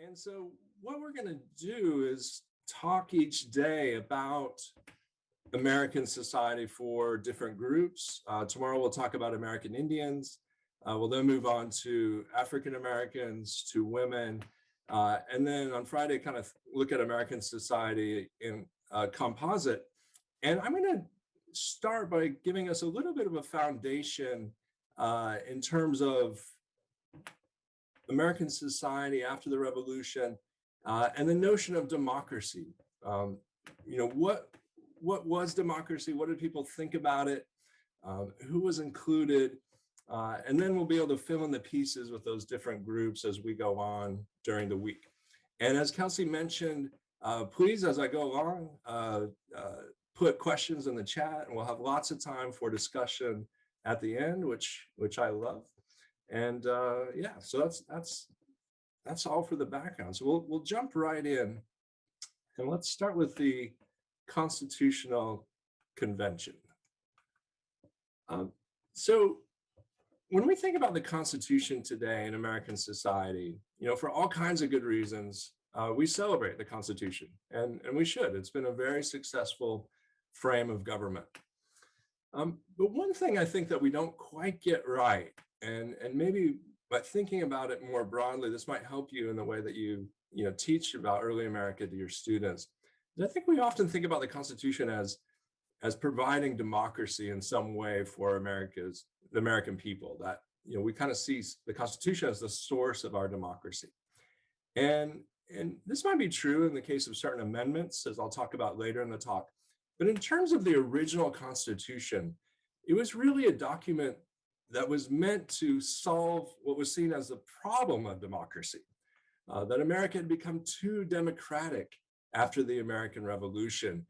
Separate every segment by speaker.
Speaker 1: And so what we're going to do is talk each day about American society for different groups. Tomorrow we'll talk about American Indians. We'll then move on to African Americans, to women, and then on Friday kind of look at American society in composite. And I'm going to start by giving us a little bit of a foundation in terms of American society after the Revolution, and the notion of democracy. What was democracy? What did people think about it? Who was included? And then we'll be able to fill in the pieces with those different groups as we go on during the week. And as Kelsey mentioned, please, as I go along, put questions in the chat, and we'll have lots of time for discussion at the end, which I love. And yeah, so that's all for the background. So we'll jump right in, and let's start with the Constitutional Convention. So when we think about the Constitution today in American society, for all kinds of good reasons, we celebrate the Constitution, and we should. It's been a very successful frame of government. But one thing I think that we don't quite get right, and maybe by thinking about it more broadly, this might help you in the way that you teach about early America to your students. I think we often think about the Constitution as providing democracy in some way for the American people, that we kind of see the Constitution as the source of our democracy. And this might be true in the case of certain amendments, as I'll talk about later in the talk. But in terms of the original Constitution, it was really a document that was meant to solve what was seen as the problem of democracy, that America had become too democratic after the American Revolution.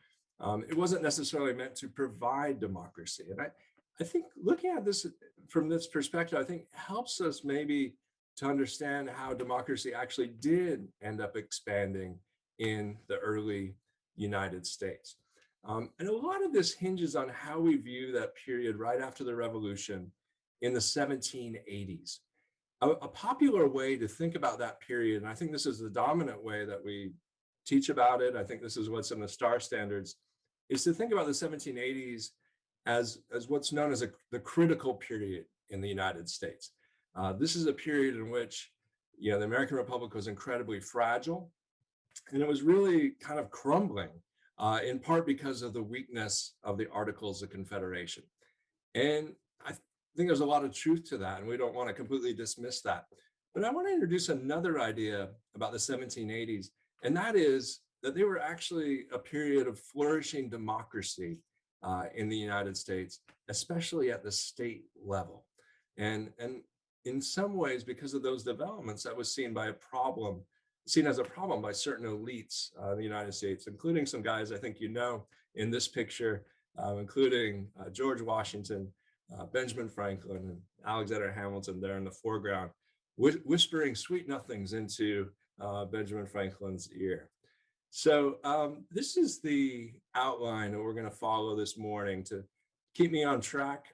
Speaker 1: It wasn't necessarily meant to provide democracy. And I think looking at this from this perspective, I think helps us maybe to understand how democracy actually did end up expanding in the early United States. And a lot of this hinges on how we view that period right after the Revolution in the 1780s. A popular way to think about that period, and I think this is the dominant way that we teach about it, I think this is what's in the STAR standards, is to think about the 1780s as what's known as the critical period in the United States. This is a period in which the American Republic was incredibly fragile, and it was really kind of crumbling, in part because of the weakness of the Articles of Confederation. And I think there's a lot of truth to that, and we don't want to completely dismiss that. But I want to introduce another idea about the 1780s, and that is that they were actually a period of flourishing democracy in the United States, especially at the state level. And in some ways, because of those developments, that was seen as a problem by certain elites in the United States, including some guys I think in this picture, including George Washington, Benjamin Franklin, and Alexander Hamilton there in the foreground, whispering sweet nothings into Benjamin Franklin's ear. So this is the outline that we're going to follow this morning to keep me on track.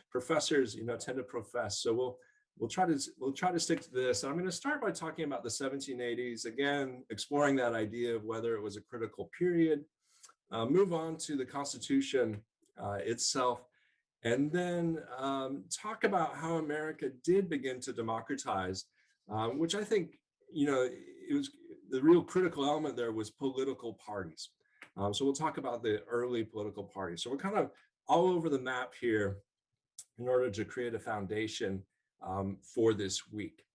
Speaker 1: Professors, tend to profess, so we'll try to stick to this. I'm going to start by talking about the 1780s, again, exploring that idea of whether it was a critical period, move on to the Constitution itself, and then talk about how America did begin to democratize, which I think, it was the real critical element there was political parties. So we'll talk about the early political parties. So we're kind of all over the map here in order to create a foundation for this week.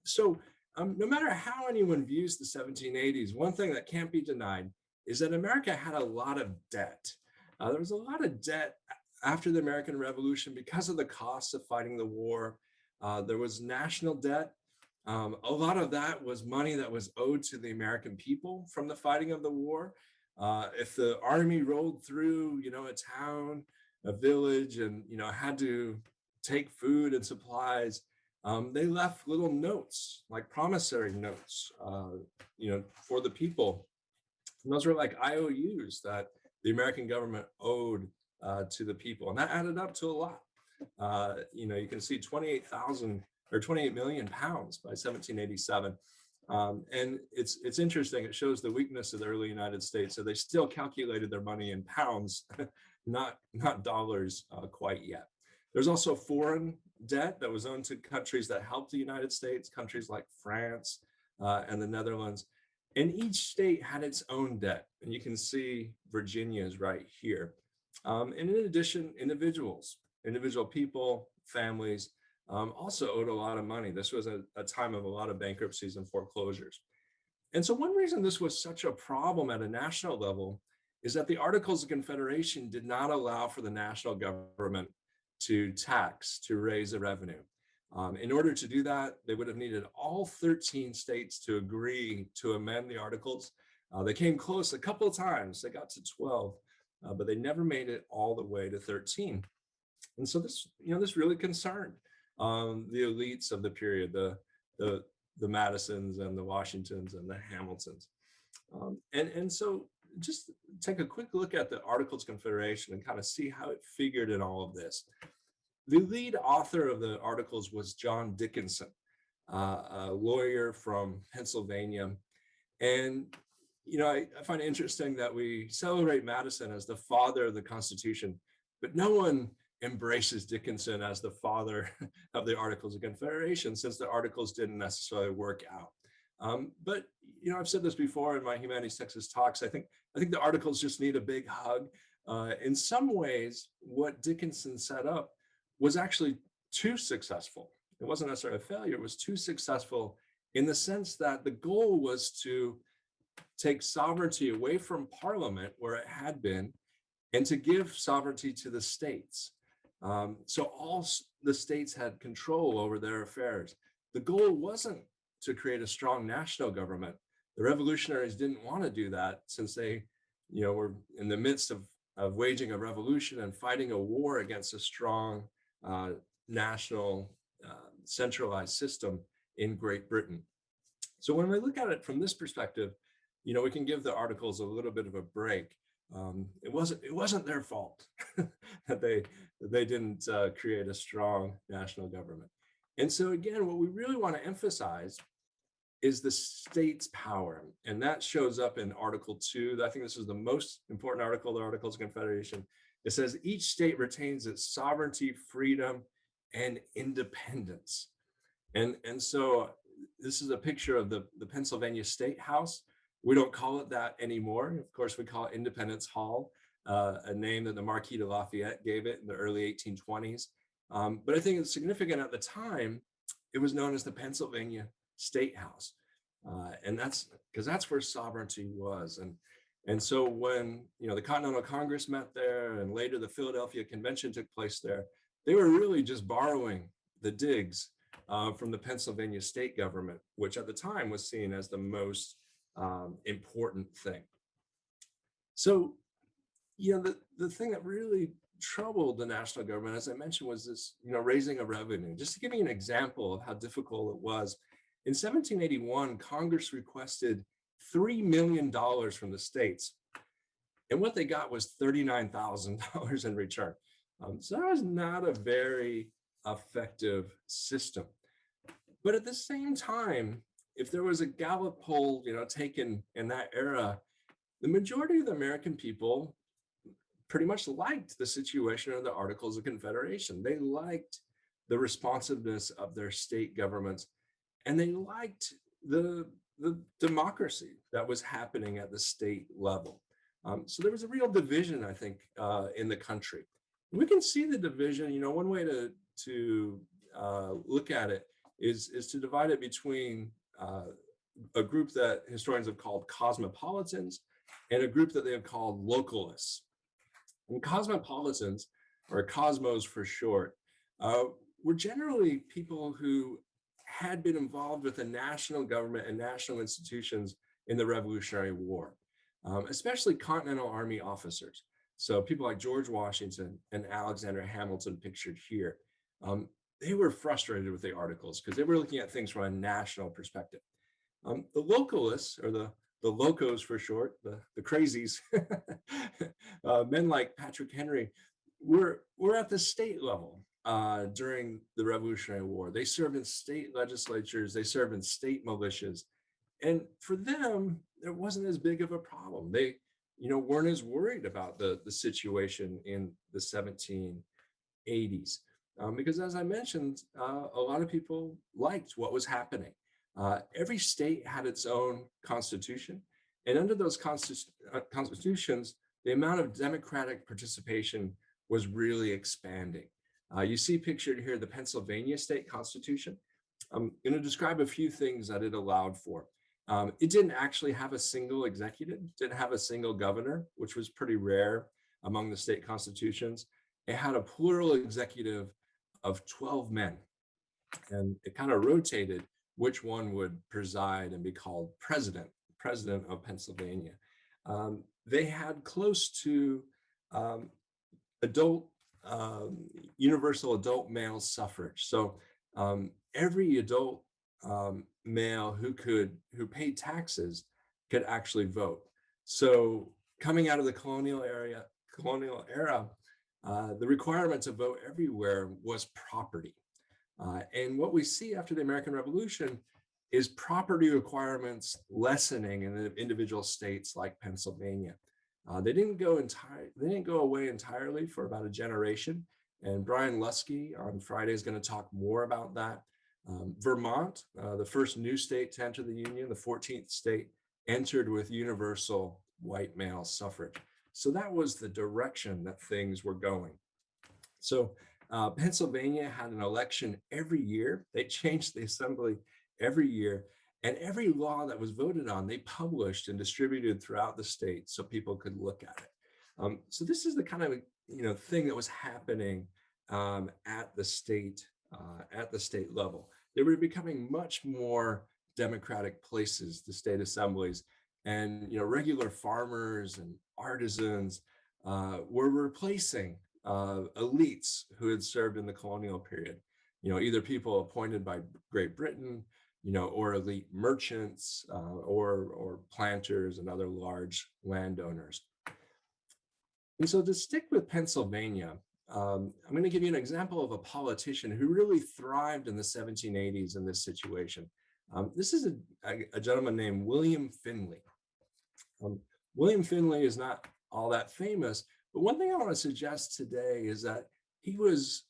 Speaker 1: So no matter how anyone views the 1780s, one thing that can't be denied is that America had a lot of debt. There was a lot of debt after the American Revolution because of the costs of fighting the war. There was national debt. A lot of that was money that was owed to the American people from the fighting of the war. If the army rolled through, a town, a village, and, had to take food and supplies, they left little notes, like promissory notes, for the people. And those were like IOUs that the American government owed to the people. And that added up to a lot. You can see 28 million pounds by 1787. And it's interesting. It shows the weakness of the early United States. So they still calculated their money in pounds, not dollars quite yet. There's also foreign debt that was owed to countries that helped the United States, countries like France and the Netherlands. And each state had its own debt. And you can see Virginia's right here. And in addition, individual people, families, also owed a lot of money. This was a time of a lot of bankruptcies and foreclosures. And so one reason this was such a problem at a national level is that the Articles of Confederation did not allow for the national government to tax, to raise a revenue. In order to do that, they would have needed all 13 states to agree to amend the Articles. They came close a couple of times. They got to 12, but they never made it all the way to 13. And so this really concerned the elites of the period, the Madisons and the Washingtons and the Hamiltons. And so just take a quick look at the Articles of Confederation and kind of see how it figured in all of this. The lead author of the Articles was John Dickinson, a lawyer from Pennsylvania. And, I find it interesting that we celebrate Madison as the father of the Constitution, but no one embraces Dickinson as the father of the Articles of Confederation, since the Articles didn't necessarily work out. But I've said this before in my Humanities Texas talks. I think the Articles just need a big hug. In some ways, what Dickinson set up was actually too successful. It wasn't necessarily a failure. It was too successful in the sense that the goal was to take sovereignty away from Parliament, where it had been, and to give sovereignty to the states. So all the states had control over their affairs. The goal wasn't to create a strong national government. The revolutionaries didn't want to do that, since they, were in the midst of waging a revolution and fighting a war against a strong national centralized system in Great Britain. So when we look at it from this perspective, we can give the Articles a little bit of a break. It wasn't their fault that they didn't create a strong national government. And so again, what we really want to emphasize is the state's power, and that shows up in Article 2. I think this is the most important article of the Articles of Confederation. It says each state retains its sovereignty, freedom, and independence. And so this is a picture of the Pennsylvania State House. We don't call it that anymore. Of course, we call it Independence Hall, a name that the Marquis de Lafayette gave it in the early 1820s. But I think it's significant at the time, it was known as the Pennsylvania State House. And that's because that's where sovereignty was. And so when the Continental Congress met there, and later the Philadelphia Convention took place there, they were really just borrowing the digs from the Pennsylvania state government, which at the time was seen as the most important thing. So, the thing that really troubled the national government, as I mentioned, was this, raising a revenue. Just to give you an example of how difficult it was, in 1781, Congress requested $3 million from the states, and what they got was $39,000 in return. So that was not a very effective system. But at the same time, if there was a Gallup poll, taken in that era, the majority of the American people pretty much liked the situation of the Articles of Confederation. They liked the responsiveness of their state governments, and they liked the democracy that was happening at the state level. So there was a real division, I think, in the country. We can see the division. One way to look at it is to divide it between a group that historians have called Cosmopolitans and a group that they have called Localists. And Cosmopolitans, or Cosmos for short, were generally people who had been involved with the national government and national institutions in the Revolutionary War, especially Continental Army officers. So people like George Washington and Alexander Hamilton, pictured here. They were frustrated with the Articles because they were looking at things from a national perspective. The Localists, or the locos for short, the crazies, men like Patrick Henry, were at the state level during the Revolutionary War. They served in state legislatures, they served in state militias, And for them, there wasn't as big of a problem. They, weren't as worried about the situation in the 1780s. Because as I mentioned, a lot of people liked what was happening. Every state had its own constitution. And under those constitutions, the amount of democratic participation was really expanding. You see pictured here the Pennsylvania state constitution. I'm going to describe a few things that it allowed for. It didn't actually have a single executive, didn't have a single governor, which was pretty rare among the state constitutions. It had a plural executive of 12 men, and it kind of rotated which one would preside and be called president of Pennsylvania. They had close to adult, universal adult male suffrage. So every adult male who paid taxes could actually vote. So coming out of the colonial era, the requirement to vote everywhere was property. And what we see after the American Revolution is property requirements lessening in the individual states like Pennsylvania. They didn't go away entirely for about a generation. And Brian Lusky on Friday is going to talk more about that. Vermont, the first new state to enter the Union, the 14th state, entered with universal white male suffrage. So that was the direction that things were going. So Pennsylvania had an election every year. They changed the assembly every year. And every law that was voted on, they published and distributed throughout the state so people could look at it. So this is the kind of thing that was happening at the state level. They were becoming much more democratic places, the state assemblies, and regular farmers and artisans were replacing elites who had served in the colonial period. Either people appointed by Great Britain, or elite merchants, or planters and other large landowners. And so to stick with Pennsylvania, I'm going to give you an example of a politician who really thrived in the 1780s in this situation. This is a gentleman named William Finley. William Finley is not all that famous, but one thing I want to suggest today is that he was,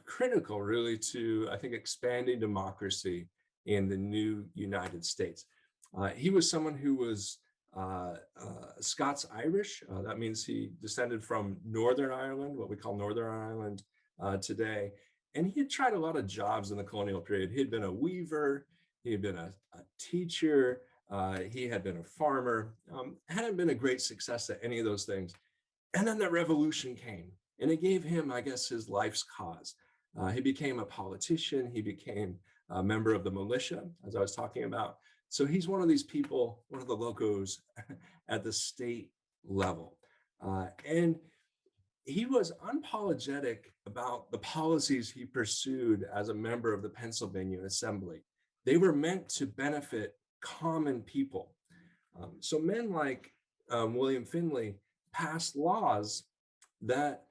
Speaker 1: critical really to, I think, expanding democracy in the new United States. He was someone who was Scots-Irish. That means he descended from Northern Ireland, what we call Northern Ireland today. And he had tried a lot of jobs in the colonial period. He had been a weaver, he had been a teacher, he had been a farmer, hadn't been a great success at any of those things. And then the revolution came, and it gave him, I guess, his life's cause. He became a politician, he became a member of the militia, as I was talking about. So he's one of these people, one of the locos at the state level. And he was unapologetic about the policies he pursued as a member of the Pennsylvania Assembly. They were meant to benefit common people. So men like William Finley passed laws that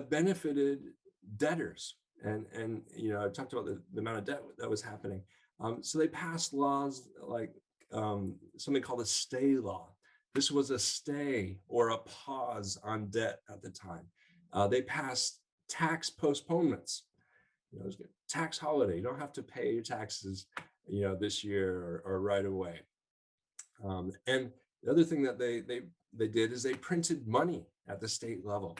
Speaker 1: benefited debtors. And I talked about the amount of debt that was happening. So they passed laws like something called a stay law. This was a stay or a pause on debt at the time. They passed tax postponements. Tax holiday. You don't have to pay your taxes, this year or right away. And the other thing that they did is they printed money at the state level.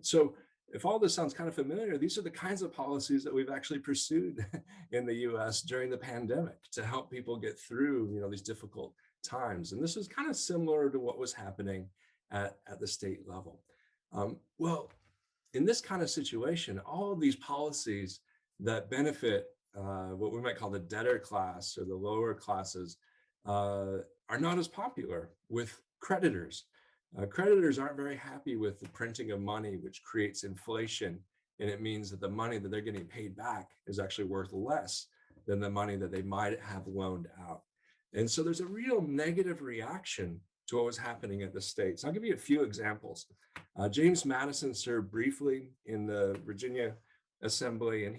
Speaker 1: So if all this sounds kind of familiar, these are the kinds of policies that we've actually pursued in the US during the pandemic to help people get through, these difficult times. And this is kind of similar to what was happening at the state level. Well, in this kind of situation, all of these policies that benefit what we might call the debtor class or the lower classes are not as popular with creditors. Creditors aren't very happy with the printing of money, which creates inflation. And it means that the money that they're getting paid back is actually worth less than the money that they might have loaned out. And so there's a real negative reaction to what was happening at the states. I'll give you a few examples. James Madison served briefly in the Virginia Assembly, and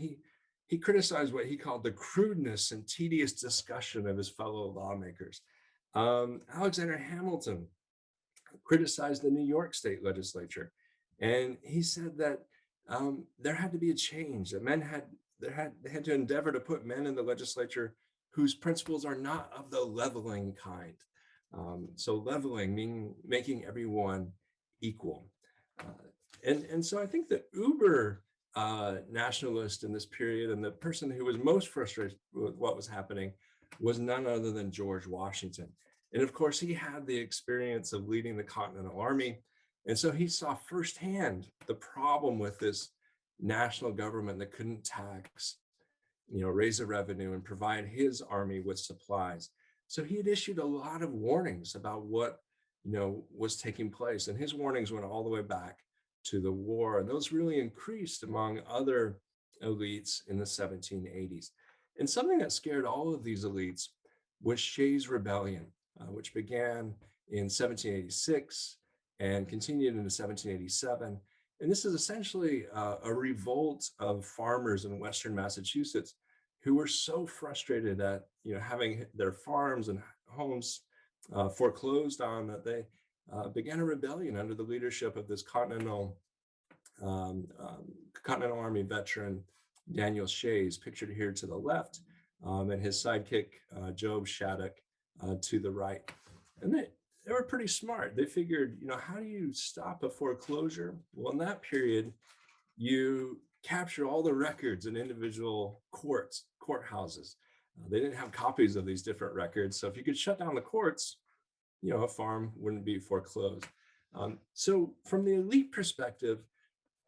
Speaker 1: he criticized what he called the crudeness and tedious discussion of his fellow lawmakers. Alexander Hamilton criticized the New York State legislature, and he said that there had to be a change. That they had to endeavor to put men in the legislature whose principles are not of the leveling kind. So leveling meaning making everyone equal. And so I think the uber nationalist in this period, and the person who was most frustrated with what was happening, was none other than George Washington. And of course, he had the experience of leading the Continental Army. And so he saw firsthand the problem with this national government that couldn't tax, raise the revenue and provide his army with supplies. So he had issued a lot of warnings about what, was taking place. And his warnings went all the way back to the war. And those really increased among other elites in the 1780s. And something that scared all of these elites was Shays' Rebellion, which began in 1786 and continued into 1787. And this is essentially a revolt of farmers in Western Massachusetts who were so frustrated at having their farms and homes foreclosed on that they began a rebellion under the leadership of this Continental Army veteran Daniel Shays, pictured here to the left, and his sidekick Job Shattuck to the right. And they were pretty smart. They figured, how do you stop a foreclosure? Well, in that period, you capture all the records in individual courthouses. They didn't have copies of these different records. So if you could shut down the courts, a farm wouldn't be foreclosed. So from the elite perspective,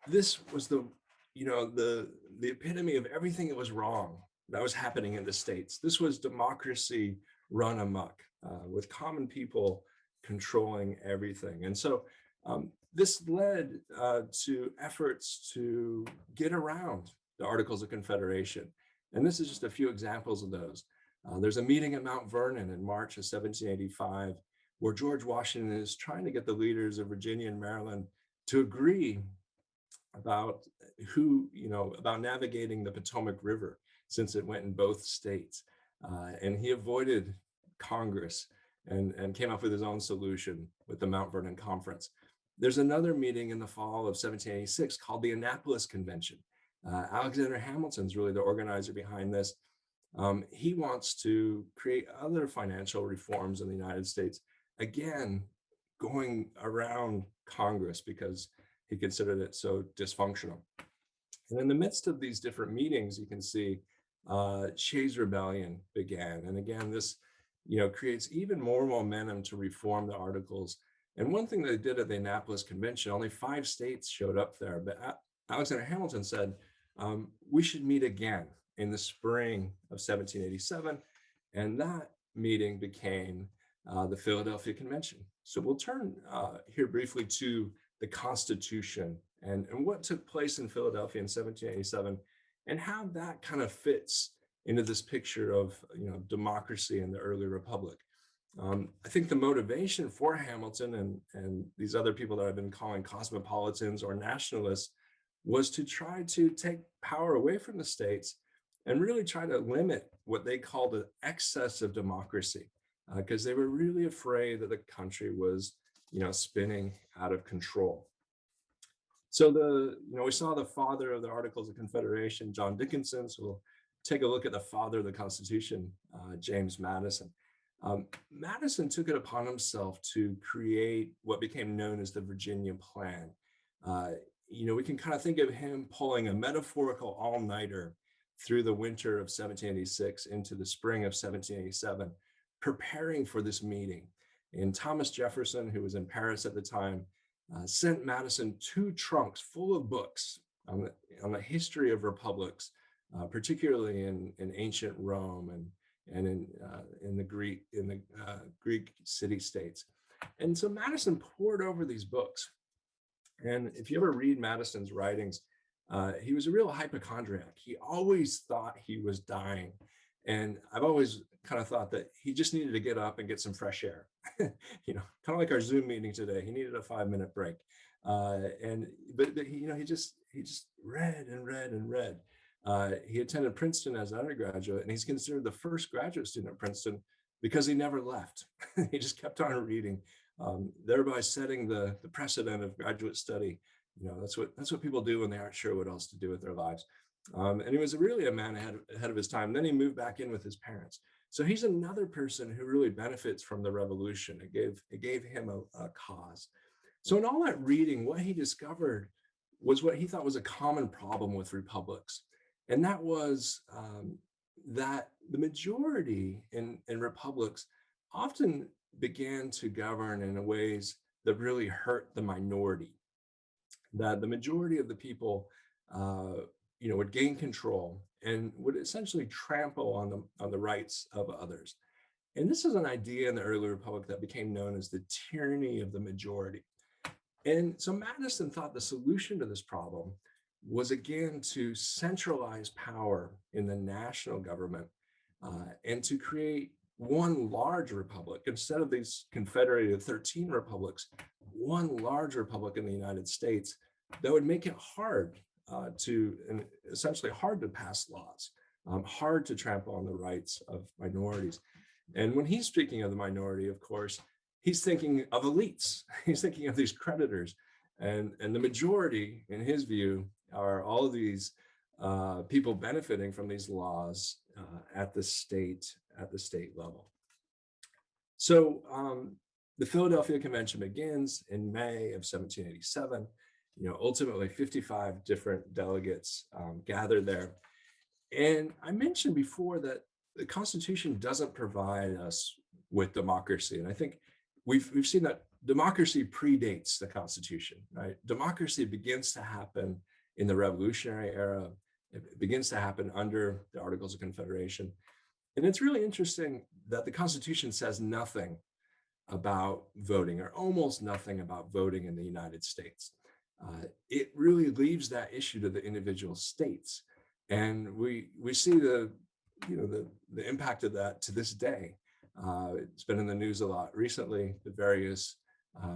Speaker 1: this was the epitome of everything that was wrong that was happening in the States. This was democracy run amok, with common people controlling everything. And so this led to efforts to get around the Articles of Confederation. And this is just a few examples of those. There's a meeting at Mount Vernon in March of 1785, where George Washington is trying to get the leaders of Virginia and Maryland to agree about about navigating the Potomac River, since it went in both states. And he avoided Congress and came up with his own solution with the Mount Vernon Conference. There's another meeting in the fall of 1786 called the Annapolis Convention. Alexander Hamilton's really the organizer behind this. He wants to create other financial reforms in the United States, again, going around Congress because he considered it so dysfunctional. And in the midst of these different meetings, you can see Shays' Rebellion began. And again, this creates even more momentum to reform the Articles. And one thing they did at the Annapolis Convention, only 5 states showed up there, but Alexander Hamilton said, we should meet again in the spring of 1787. And that meeting became the Philadelphia Convention. So we'll turn here briefly to the Constitution and what took place in Philadelphia in 1787 and how that kind of fits into this picture of democracy in the early republic. I think the motivation for Hamilton and these other people that I've been calling cosmopolitans or nationalists was to try to take power away from the states and really try to limit what they called an excess of democracy, because they were really afraid that the country was spinning out of control. So we saw the father of the Articles of Confederation, John Dickinson. So we'll take a look at the father of the Constitution, James Madison. Madison took it upon himself to create what became known as the Virginia Plan. We can kind of think of him pulling a metaphorical all-nighter through the winter of 1786 into the spring of 1787, preparing for this meeting. And Thomas Jefferson, who was in Paris at the time, sent Madison 2 trunks full of books on the history of republics, particularly in ancient Rome and in the Greek city-states. And so Madison poured over these books. And if you ever read Madison's writings, he was a real hypochondriac. He always thought he was dying. And I've always kind of thought that he just needed to get up and get some fresh air. Kind of like our Zoom meeting today. He needed a 5-minute break. But he just read and read and read. He attended Princeton as an undergraduate, and he's considered the first graduate student at Princeton because he never left. He just kept on reading, thereby setting the precedent of graduate study. That's what people do when they aren't sure what else to do with their lives. And he was really a man ahead of his time. Then he moved back in with his parents. So he's another person who really benefits from the revolution. It gave him a cause. So in all that reading, what he discovered was what he thought was a common problem with republics. And that was that the majority in republics often began to govern in ways that really hurt the minority. That the majority of the people would gain control and would essentially trample on the rights of others. And this is an idea in the early republic that became known as the tyranny of the majority. And so Madison thought the solution to this problem was, again, to centralize power in the national government and to create one large republic instead of these confederated 13 republics, one large republic in the United States that would make it hard essentially hard to pass laws, hard to trample on the rights of minorities. And when he's speaking of the minority, of course, he's thinking of elites. He's thinking of these creditors, and the majority, in his view, are all of these people benefiting from these laws at the state level. So the Philadelphia Convention begins in May of 1787. Ultimately 55 different delegates gathered there. And I mentioned before that the Constitution doesn't provide us with democracy. And I think we've seen that democracy predates the Constitution, right? Democracy begins to happen in the Revolutionary era. It begins to happen under the Articles of Confederation. And it's really interesting that the Constitution says nothing about voting, or almost nothing about voting in the United States. It really leaves that issue to the individual states. And we see the impact of that to this day. It's been in the news a lot recently, the various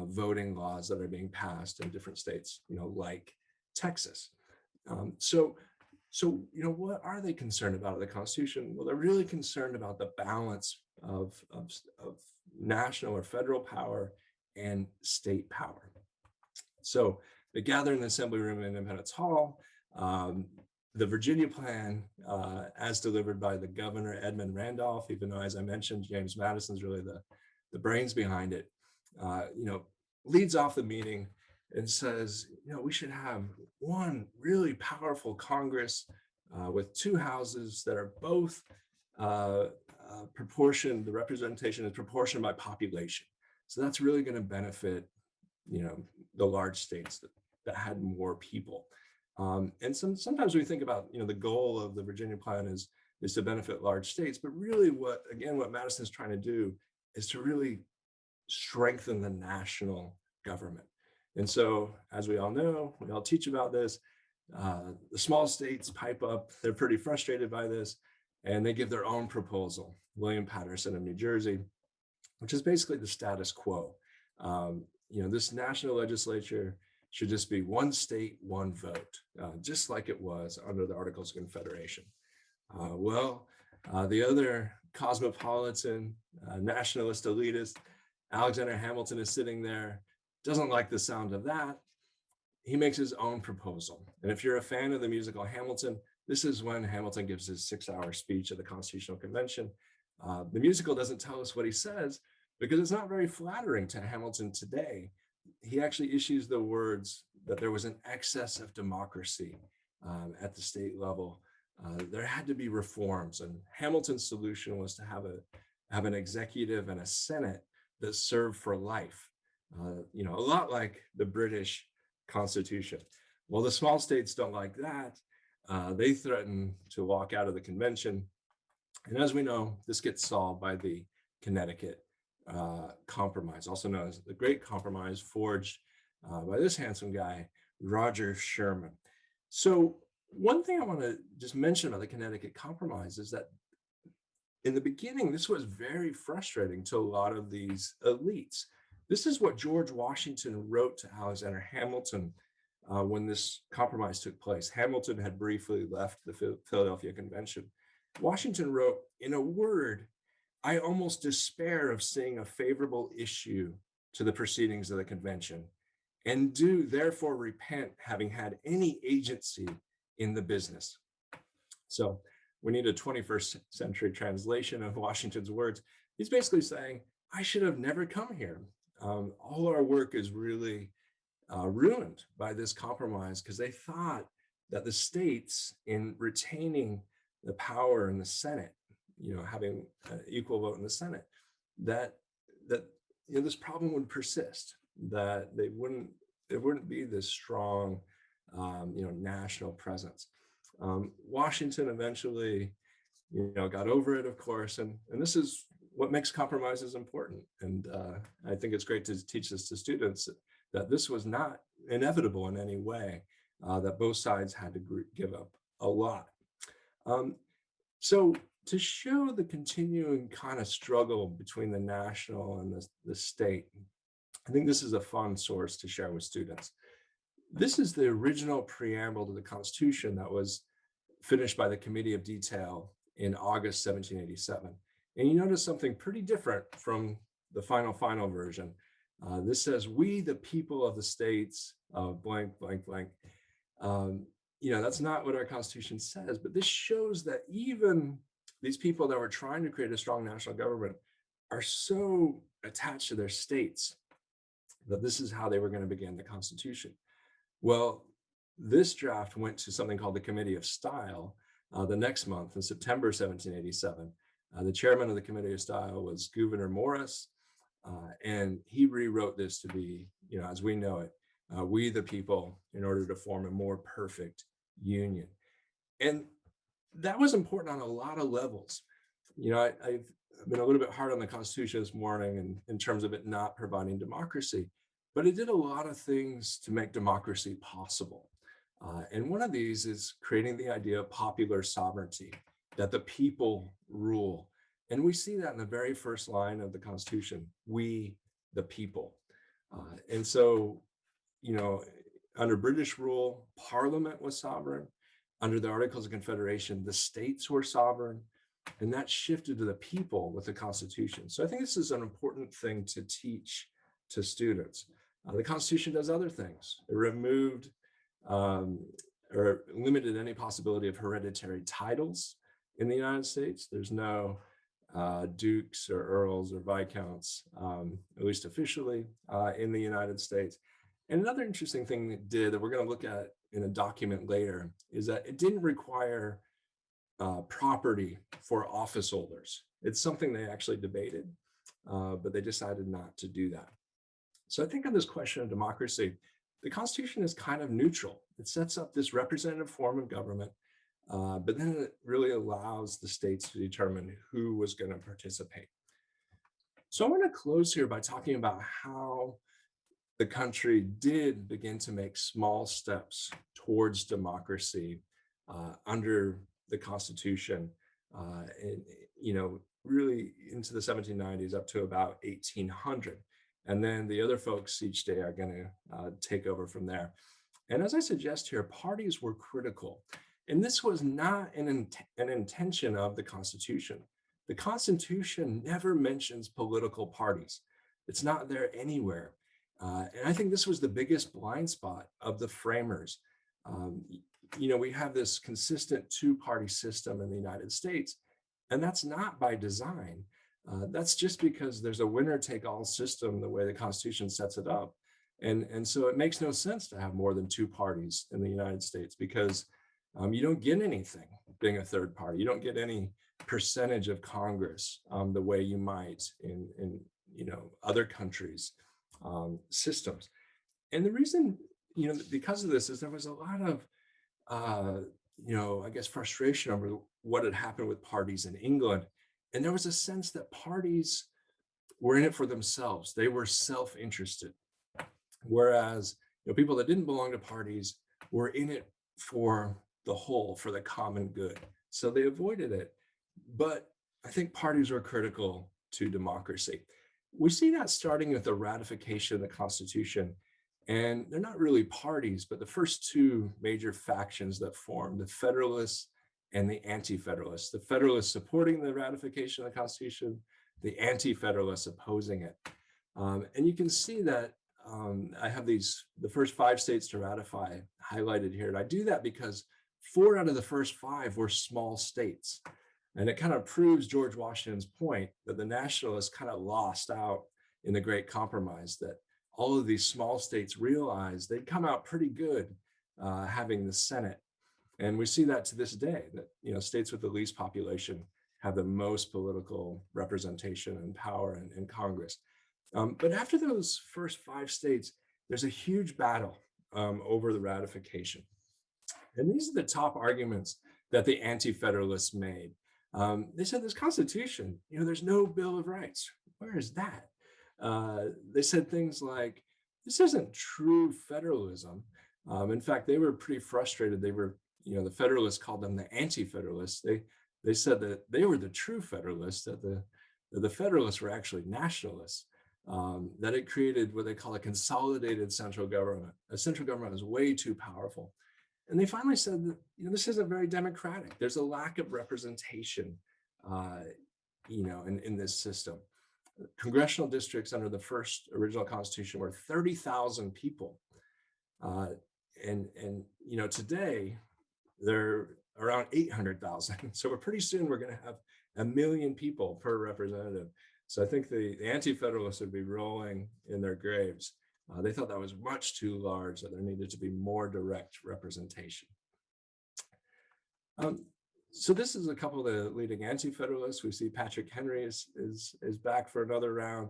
Speaker 1: voting laws that are being passed in different states, like Texas. So what are they concerned about in the Constitution? Well, they're really concerned about the balance of national or federal power and state power. So they gather in the Assembly Room in Independence Hall. The Virginia Plan, as delivered by the governor, Edmund Randolph, even though, as I mentioned, James Madison's really the brains behind it, leads off the meeting and says, we should have one really powerful Congress with two houses that are both proportioned, the representation is proportioned by population. So that's really going to benefit, the large states that had more people. And sometimes we think about, the goal of the Virginia Plan is to benefit large states, but really what Madison's trying to do is to really strengthen the national government. And so, as we all know, we all teach about this, the small states pipe up. They're pretty frustrated by this, and they give their own proposal. William Patterson of New Jersey, which is basically the status quo. This national legislature should just be one state, one vote, just like it was under the Articles of Confederation. The other cosmopolitan, nationalist elitist, Alexander Hamilton, is sitting there, doesn't like the sound of that. He makes his own proposal. And if you're a fan of the musical Hamilton, this is when Hamilton gives his 6-hour speech at the Constitutional Convention. The musical doesn't tell us what he says because it's not very flattering to Hamilton today. He actually issues the words that there was an excess of democracy at the state level. There had to be reforms, and Hamilton's solution was to have an executive and a Senate that served for life. A lot like the British Constitution. Well, the small states don't like that. They threaten to walk out of the convention. And as we know, this gets solved by the Connecticut Compromise, also known as the Great Compromise, forged by this handsome guy, Roger Sherman. So one thing I want to just mention about the Connecticut Compromise is that in the beginning, this was very frustrating to a lot of these elites. This is what George Washington wrote to Alexander Hamilton when this compromise took place. Hamilton had briefly left the Philadelphia Convention. Washington wrote, "In a word, I almost despair of seeing a favorable issue to the proceedings of the convention, and do therefore repent having had any agency in the business." So we need a 21st century translation of Washington's words. He's basically saying, I should have never come here. All our work is really ruined by this compromise, because they thought that the states, in retaining the power in the Senate, having equal vote in the Senate, that this problem would persist, that there wouldn't be this strong national presence. Washington eventually got over it, of course, and this is what makes compromises important. And I think it's great to teach this to students, that this was not inevitable in any way, that both sides had to give up a lot. So to show the continuing kind of struggle between the national and the state, I think this is a fun source to share with students. This is the original preamble to the Constitution that was finished by the Committee of Detail in August 1787. And you notice something pretty different from the final version. This says, "We, the people of the states of blank, blank, blank." That's not what our Constitution says, but this shows that even these people that were trying to create a strong national government are so attached to their states that this is how they were going to begin the Constitution. Well, this draft went to something called the Committee of Style the next month in September 1787. The chairman of the Committee of Style was Gouverneur Morris, and he rewrote this to be, as we know it, we the people, in order to form a more perfect union. And that was important on a lot of levels. I've been a little bit hard on the Constitution this morning in terms of it not providing democracy, but it did a lot of things to make democracy possible. And one of these is creating the idea of popular sovereignty, that the people rule. And we see that in the very first line of the Constitution, "We, the people." And so, under British rule, Parliament was sovereign. Under the Articles of Confederation, the states were sovereign. And that shifted to the people with the Constitution. So I think this is an important thing to teach to students. The Constitution does other things. It removed or limited any possibility of hereditary titles in the United States. There's no dukes or earls or viscounts, at least officially, in the United States. And another interesting thing it did that we're going to look at in a document later is that it didn't require property for office holders. It's something they actually debated, but they decided not to do that. So I think on this question of democracy, the Constitution is kind of neutral. It sets up this representative form of government, but then it really allows the states to determine who was going to participate. So I want to close here by talking about how the country did begin to make small steps towards democracy under the Constitution, really into the 1790s up to about 1800. And then the other folks each day are going to take over from there. And as I suggest here, parties were critical. And this was not an intention of the Constitution. The Constitution never mentions political parties. It's not there anywhere. And I think this was the biggest blind spot of the framers. We have this consistent two-party system in the United States, and that's not by design. That's just because there's a winner-take-all system the way the Constitution sets it up. And so it makes no sense to have more than two parties in the United States, because you don't get anything being a third party. You don't get any percentage of Congress the way you might in other countries' systems. And the reason, because of this is there was a lot of I guess frustration over what had happened with parties in England. And there was a sense that parties were in it for themselves. They were self-interested. Whereas people that didn't belong to parties were in it for the whole, for the common good. So they avoided it. But I think parties were critical to democracy. We see that starting with the ratification of the Constitution And they're not really parties, but the first two major factions that formed, the Federalists and the Anti-Federalists. The Federalists supporting the ratification of the Constitution, the Anti-Federalists opposing it. And you can see that I have the first 5 states to ratify highlighted here. And I do that because 4 out of the first 5 were small states. And it kind of proves George Washington's point that the nationalists kind of lost out in the Great Compromise, that all of these small states realized they'd come out pretty good having the Senate. And we see that to this day, that states with the least population have the most political representation and power in Congress. But after those first 5 states, there's a huge battle over the ratification. And these are the top arguments that the Anti-Federalists made. They said this Constitution, there's no Bill of Rights. Where is that? They said things like, this isn't true federalism. In fact, they were pretty frustrated. They were, the Federalists called them the Anti-Federalists. They said that they were the true Federalists, that the Federalists were actually nationalists, that it created what they call a consolidated central government. A central government is way too powerful. And they finally said that, this isn't very democratic. There's a lack of representation, in this system. Congressional districts under the first original Constitution were 30,000 people. And today they're around 800,000. So pretty soon we're going to have 1 million people per representative. So I think the Anti-Federalists would be rolling in their graves. They thought that was much too large, that there needed to be more direct representation. So this is a couple of the leading Anti-Federalists. We see Patrick Henry is back for another round.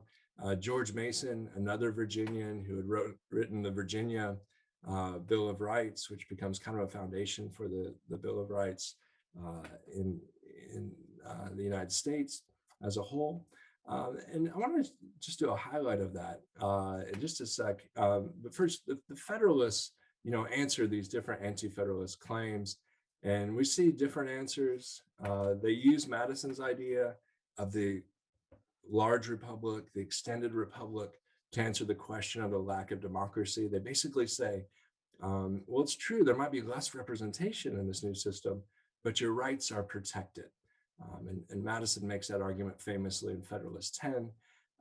Speaker 1: George Mason, another Virginian who had written the Virginia Bill of Rights, which becomes kind of a foundation for the Bill of Rights in the United States as a whole. And I want to just do a highlight of that in just a sec. But first, the Federalists, answer these different Anti-Federalist claims. And we see different answers. They use Madison's idea of the large republic, the extended republic, to answer the question of the lack of democracy. They basically say, well, it's true, there might be less representation in this new system, but your rights are protected. And Madison makes that argument famously in Federalist 10.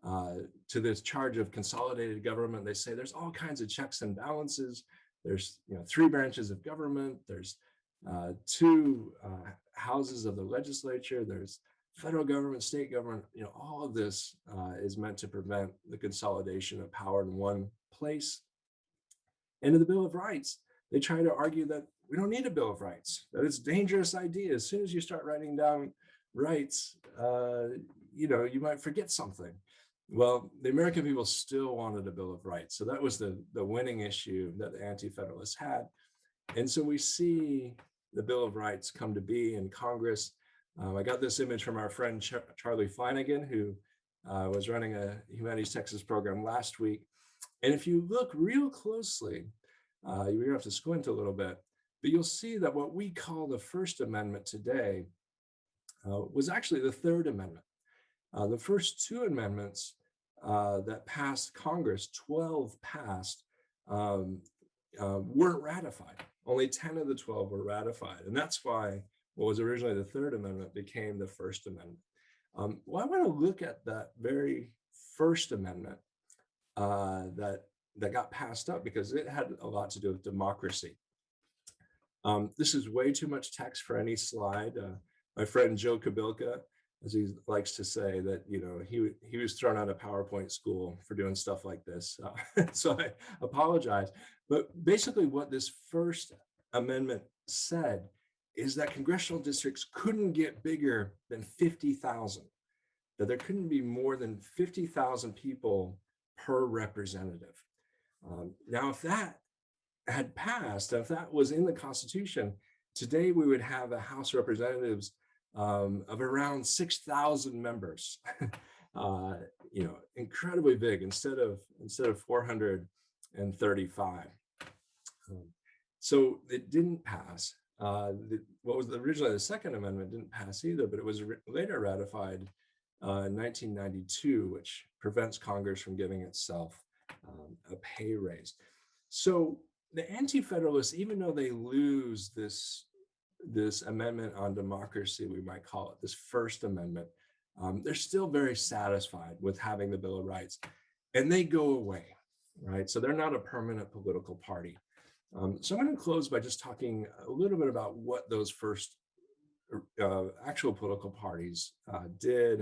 Speaker 1: To this charge of consolidated government, they say there's all kinds of checks and balances. There's 3 branches of government. There's 2 houses of the legislature. There's federal government, state government. All of this is meant to prevent the consolidation of power in one place. And in the Bill of Rights, they try to argue that we don't need a Bill of Rights, that it's a dangerous idea. As soon as you start writing down rights, you might forget something. Well, the American people still wanted a Bill of Rights. So that was the winning issue that the Anti-Federalists had. And so we see the Bill of Rights come to be in Congress. I got this image from our friend Charlie Flanagan, who was running a Humanities Texas program last week. And if you look real closely, you're going to have to squint a little bit, but you'll see that what we call the First Amendment today was actually the Third Amendment. The first 2 amendments that passed Congress, 12 passed, weren't ratified. Only 10 of the 12 were ratified. And that's why what was originally the Third Amendment became the First Amendment. Well, I want to look at that very First Amendment that got passed up because it had a lot to do with democracy. This is way too much text for any slide. My friend Joe Kabilka, as he likes to say, that he was thrown out of PowerPoint school for doing stuff like this. So I apologize. But basically what this First Amendment said is that congressional districts couldn't get bigger than 50,000, that there couldn't be more than 50,000 people per representative. Now, if that had passed, if that was in the Constitution, today we would have a House of Representatives of around 6,000 members. Incredibly big instead of 435. So it didn't pass. What was originally the Second Amendment didn't pass either, but it was later ratified in 1992, which prevents Congress from giving itself a pay raise. So the Anti-Federalists, even though they lose this amendment on democracy, we might call it this First Amendment, they're still very satisfied with having the Bill of Rights, and they go away, right? So they're not a permanent political party. So I'm going to close by just talking a little bit about what those first actual political parties did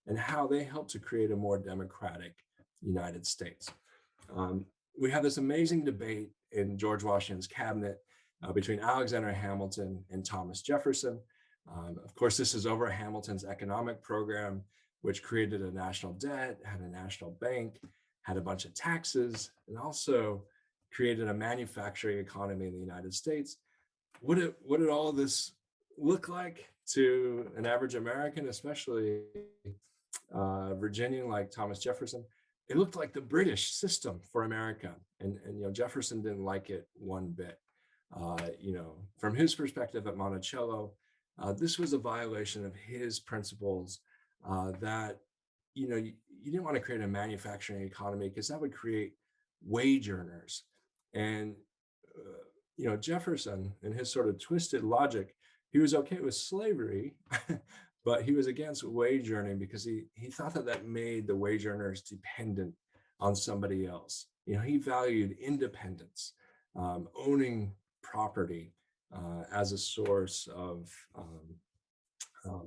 Speaker 1: and how they helped to create a more democratic United States. We have this amazing debate in George Washington's cabinet between Alexander Hamilton and Thomas Jefferson. Of course, this is over Hamilton's economic program, which created a national debt, had a national bank, had a bunch of taxes, and also created a manufacturing economy in the United States. What did all of this look like to an average American, especially Virginian like Thomas Jefferson? It looked like the British system for America, and Jefferson didn't like it one bit. From his perspective at Monticello, this was a violation of his principles that you didn't want to create a manufacturing economy because that would create wage earners. And Jefferson, in his sort of twisted logic, he was okay with slavery, but he was against wage earning because he thought that made the wage earners dependent on somebody else. He valued independence, owning property as a source of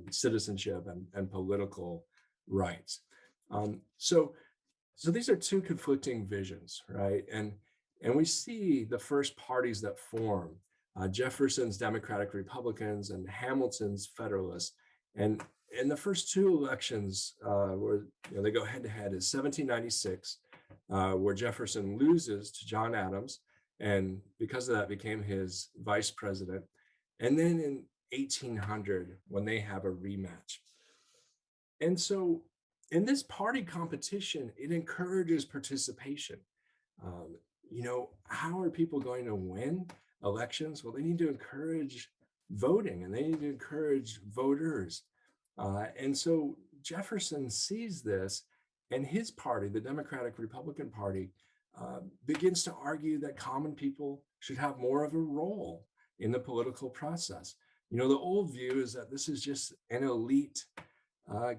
Speaker 1: citizenship and political rights. So these are two conflicting visions, right? And we see the first parties that form, Jefferson's Democratic Republicans and Hamilton's Federalists. And in the first two elections, where they go head to head, is 1796, where Jefferson loses to John Adams, and because of that became his vice president. And then in 1800, when they have a rematch. And so in this party competition, it encourages participation. How are people going to win elections? Well, they need to encourage voting, and they need to encourage voters. And so Jefferson sees this, and his party, the Democratic Republican Party, begins to argue that common people should have more of a role in the political process. The old view is that this is just an elite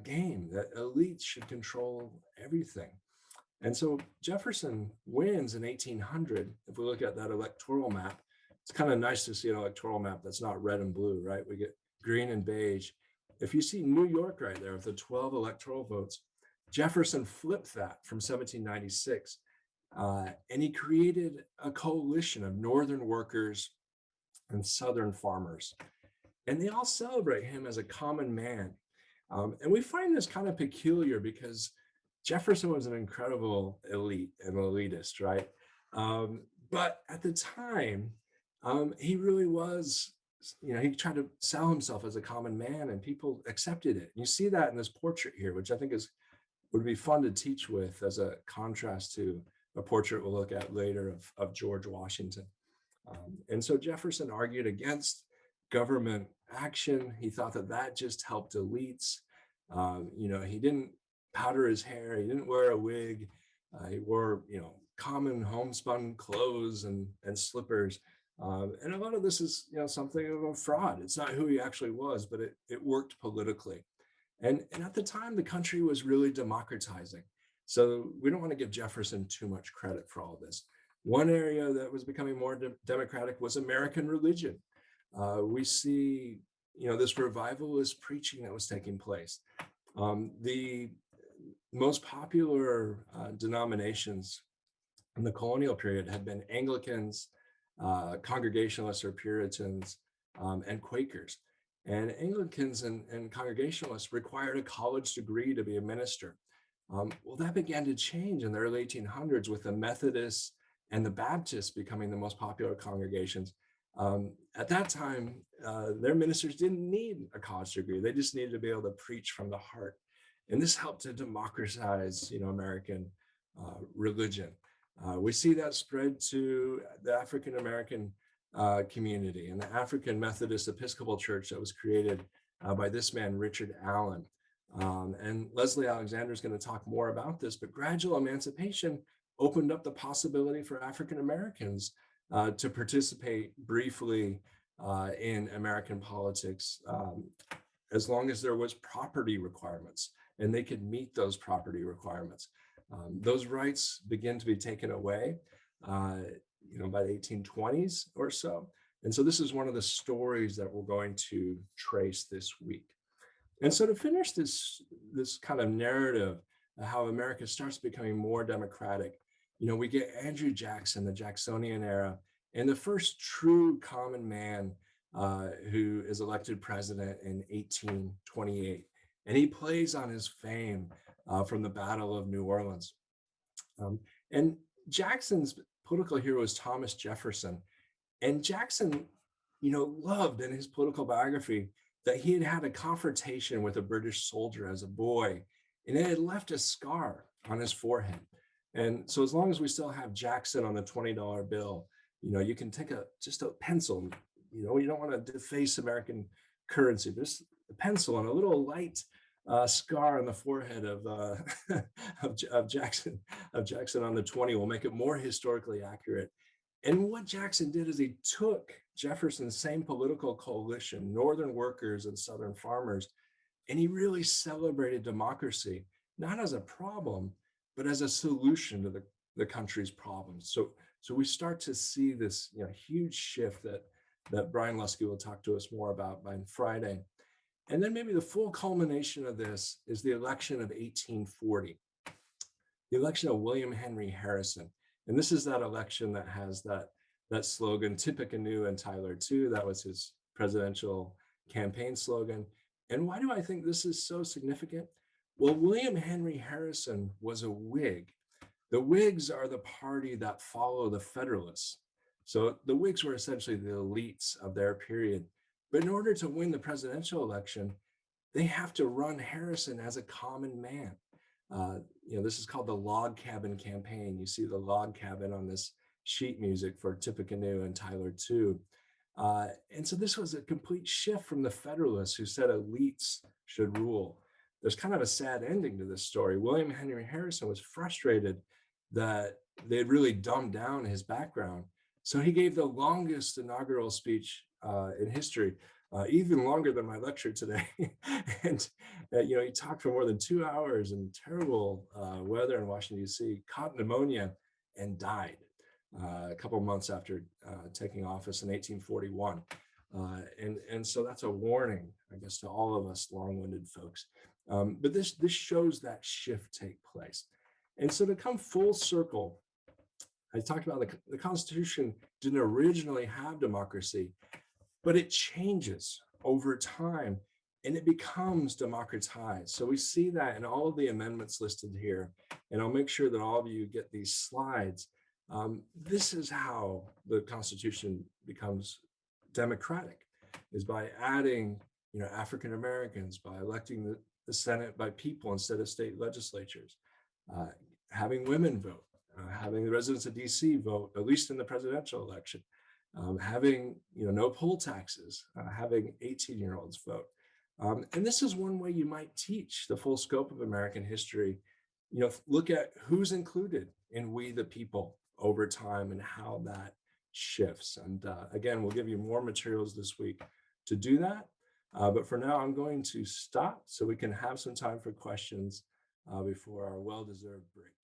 Speaker 1: game, that elites should control everything. And so Jefferson wins in 1800. If we look at that electoral map, it's kind of nice to see an electoral map that's not red and blue, right? We get green and beige. If you see New York right there with the 12 electoral votes, Jefferson flipped that from 1796, and he created a coalition of Northern workers and Southern farmers. And they all celebrate him as a common man. And we find this kind of peculiar because Jefferson was an incredible elite and elitist, right? But at the time, he really was, he tried to sell himself as a common man, and people accepted it. And you see that in this portrait here, which I think would be fun to teach with as a contrast to a portrait we'll look at later of George Washington. And so Jefferson argued against government action. He thought that just helped elites. He didn't powder his hair. He didn't wear a wig. He wore, common homespun clothes and slippers. And a lot of this is, something of a fraud. It's not who he actually was, but it worked politically. And at the time, the country was really democratizing. So we don't want to give Jefferson too much credit for all this. One area that was becoming more democratic was American religion. We see, this revivalist preaching that was taking place. The most popular denominations in the colonial period had been Anglicans, Congregationalists or Puritans, and Quakers. And Anglicans and Congregationalists required a college degree to be a minister. Well, that began to change in the early 1800s with the Methodists and the Baptists becoming the most popular congregations. At that time, their ministers didn't need a college degree. They just needed to be able to preach from the heart. And this helped to democratize, American religion. We see that spread to the African-American community and the African Methodist Episcopal Church that was created by this man, Richard Allen. And Leslie Alexander is going to talk more about this, but gradual emancipation opened up the possibility for African Americans to participate briefly in American politics, as long as there was property requirements and they could meet those property requirements. Those rights begin to be taken away, by the 1820s or so. And so this is one of the stories that we're going to trace this week. And so to finish this kind of narrative of how America starts becoming more democratic, we get Andrew Jackson, the Jacksonian era, and the first true common man who is elected president in 1828. And he plays on his fame from the Battle of New Orleans. And Jackson's political hero is Thomas Jefferson. And Jackson, loved in his political biography that he had had a confrontation with a British soldier as a boy, and it had left a scar on his forehead. And so as long as we still have Jackson on the $20 bill, you can take just a pencil, you don't want to deface American currency, just a pencil and a little light scar on the forehead of Jackson on the 20 will make it more historically accurate. And what Jackson did is he took Jefferson's same political coalition, Northern workers and Southern farmers, and he really celebrated democracy, not as a problem, but as a solution to the country's problems. So we start to see this huge shift that Brian Lusky will talk to us more about by Friday. And then maybe the full culmination of this is the election of 1840, the election of William Henry Harrison. And this is that election that has that slogan, Tippecanoe and Tyler too. That was his presidential campaign slogan. And why do I think this is so significant? Well, William Henry Harrison was a Whig. The Whigs are the party that follow the Federalists. So the Whigs were essentially the elites of their period. But in order to win the presidential election, they have to run Harrison as a common man. This is called the log cabin campaign. You see the log cabin on this sheet music for Tippecanoe and Tyler too. And so this was a complete shift from the Federalists who said elites should rule. There's kind of a sad ending to this story. William Henry Harrison was frustrated that they had really dumbed down his background. So he gave the longest inaugural speech in history, even longer than my lecture today. And, he talked for more than 2 hours in terrible weather in Washington, D.C., caught pneumonia and died a couple of months after taking office in 1841. And so that's a warning, I guess, to all of us long-winded folks. But this shows that shift take place. And so to come full circle, I talked about the Constitution didn't originally have democracy, but it changes over time and it becomes democratized. So we see that in all of the amendments listed here, and I'll make sure that all of you get these slides. This is how the Constitution becomes democratic, is by adding, African Americans, by electing the Senate by people instead of state legislatures, having women vote, having the residents of DC vote, at least in the presidential election, having no poll taxes, having 18-year-olds vote. And this is one way you might teach the full scope of American history. Look at who's included in We the People over time and how that shifts. And again, we'll give you more materials this week to do that. But for now, I'm going to stop so we can have some time for questions before our well-deserved break.